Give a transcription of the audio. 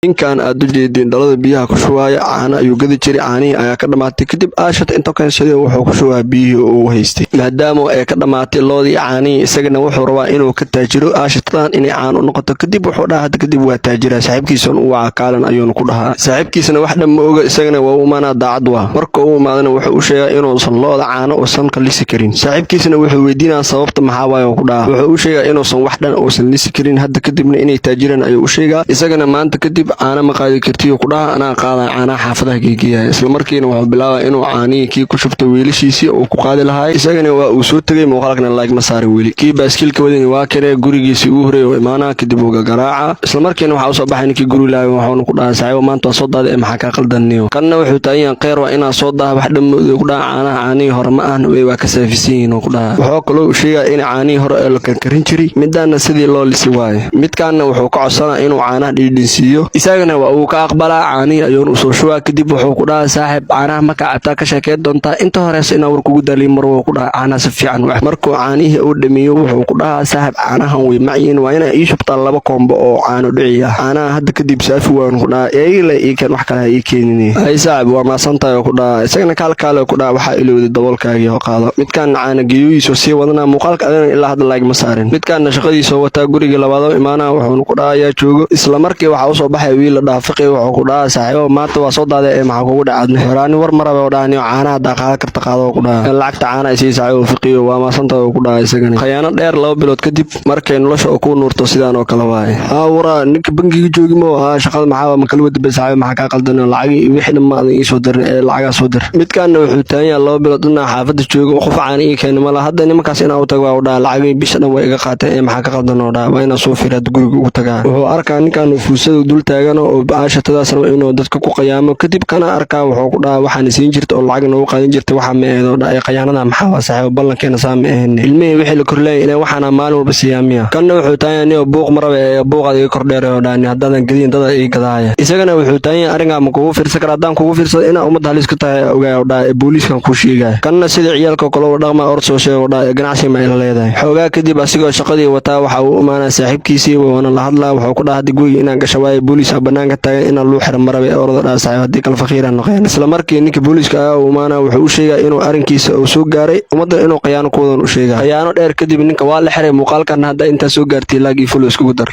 ninkan aad u jeedin dhalada biyaha ku shubaaya caana ayuu gadi jiray caanihii ayaa ka dhamaatay kadib aashata inta keensaday wuxuu ku shubaa biyihii uu haystay maadaama ay ka dhamaatay loodii caanihii isagana wuxuu rabaa inuu ka taajiro aashatadan inay caan u noqoto kadib wuxuu dhahaa hadda kadib waa taajira saaxiibkiisana uu cakaalan ayuuna ku dhahaa saaxiibkiisana wax dhan ma oga isagana waa u imaanaa daacad waa marka uu imaadana wuxuu u sheegaa inuusan looda caano uusan ka lisi karin saaxiibkiisana wuxuu weydiinaa sababta maxaa waayo ku dhahaa wuxuu u sheegaa inuusan wax dhan uusan lisi karin hadda kadibna inay taajiraan ayuu u sheegaa isagana maanta kadib caana ma qaadi kartiyo ku dhaha anaa qaadaa caanaha xaafadaha geegeeya isla markiina wuxuu bilaabaa inuu caanihii kii ku shubto wiilashiisii uu ku qaadi lahaay isagana waa uu soo tegay muuqaalkana like ma saarin weli kii baaskiilka wadani waa kale gurigiisii uu horeeyay oo imaanaa kadib uu garaaca isla markiina waxaa usoo baxay ninkii guri lahaay wuxuuna ku dhahaa saaxiibo maanta waa soo daaday maxaa kaa qaldaniyo kanna wuxuu taagan yahay kheyr waa inaa soo daaha wax dhammood ku dhaha caanaha caanihii hore ma ahna way waa ka saafisan yihiin oo ku dhaha wuxuu kaloo sheegaa in caanihii hore ee la karkarin jiray midaana sidii loo lisi waaye midkaanna wuxuu ka codsanaa inuu caanaha dhiidhinsiiyo isagana waa uu ka aqbalaa caanihii ayuuna usoo shubaa kadib wuxuu ku dhahaa saaxiib caanaha markaa cabtaa ka sheekeyn doontaa inta horeysa inaa war kugu daaliyo mar wuu ku dhahaa caanaha si fiican wax markuu caanihii uu dhameeyo wuxuu ku dhahaa saaxiib caanahan way macyiin waa inaa ii shubtaa 2 koombo oo caano dhici ah caanaha hadda kadib saafi waan ku dhahaa eegile ii kan wax kale ii keenini ay saaxiib waa maasantahay oo ku dhahaa isagana kaalkaale ku dhahaa waxaa ilowday daboolkaagii oo qaado midkaan caana geeyoyiisoo sii wadanaa muuqaalka adana ilaa hadda like ma saarin midkaanna shaqadiisoo wataa guriga labaadoo imaanaa wuxuuna ku dhahaa ayaa joogo isla markii waxaa usoo baxay wiil la dhaha fiqi wuxuu ku dhahaa saaxiibo maanta waa soo daaday ee maxaa kugu dhacadna horaani war maraba oo dhaaniyo caanaha haddaa qaada karta qaado oo ku dhahaa lacagta caana isii saaxiibo fiqiyo waa maasantahay oo ku dhahaa isagana khayaano dheer 2 bilood kadib markay nolosha oo ku nuurto sidaan oo kale waaye wara ninka bangiga joogi ma shaqada maxaa ma kala wada saaxiibo maxaa ka qaldan lacag wixii dhamaadan ii soo dirin ee lacaga soo dir midkaanna wuxuu taagan yahay 2 bilood inaa xaafada joogo qof caan ii keenay ma laha hadda nimankaas inaa u tago waa u dhahaa lacagii bisha dhan way iga qaateen ee maxaa ka qaldan oo dhahaa waa inaa soo fiiraad guriga ugu tagaa wuxuu arkaa ninkan fuusada dul taagan oo aashatadaas rabo inuu dadka ku qayaamo kadib kana arkaa wuxuu ku dhahaa waxaan siin jirta oo lacag noogu qaadan jirtay waxa ma eedo dhaay qayaanada maxaa waa saaxiibo ballankeena saam ahayn ilmihii wixii la korleeyay ilaa waxaana maalin walba siyaamiya kanna wuxuu taagan yahay buuq maraba ee buuqada ii kordheer oo dhaani haddaan gadiin dada ii gadaaya isagana wuxuu taagan yahay aringa ma kugu fiirsan kara haddaan kugu fiirsado inaa ummadda halis ku tahay ogaa oo dhaay booliiskan ku sheegay kanna sida ciyaalka kale oo dhaqma or soo sheego dhaay ganacsi ma ila leedahay xoogaa kadib asigoo shaqadii wataa waxa uu imaanaa saaxiibkiisii waana la hadlaa wuxuu ku dhahaa guriga inaan gasho waaye booliis banaanka taagan inaan loo xiran maraba orada dhaay saaxiib hadii kala faqiiraan noqon isla markii ninka booliiska uu imaanaa wuxuu u sheegay inuu arinkiisa uu soo gaaray ummadda inuu qayaano ku wadan u sheegay qayaano dheer kadib ninka waa la xiray muuqaalkan hadda inta soo gaartay laagi fulo isku dar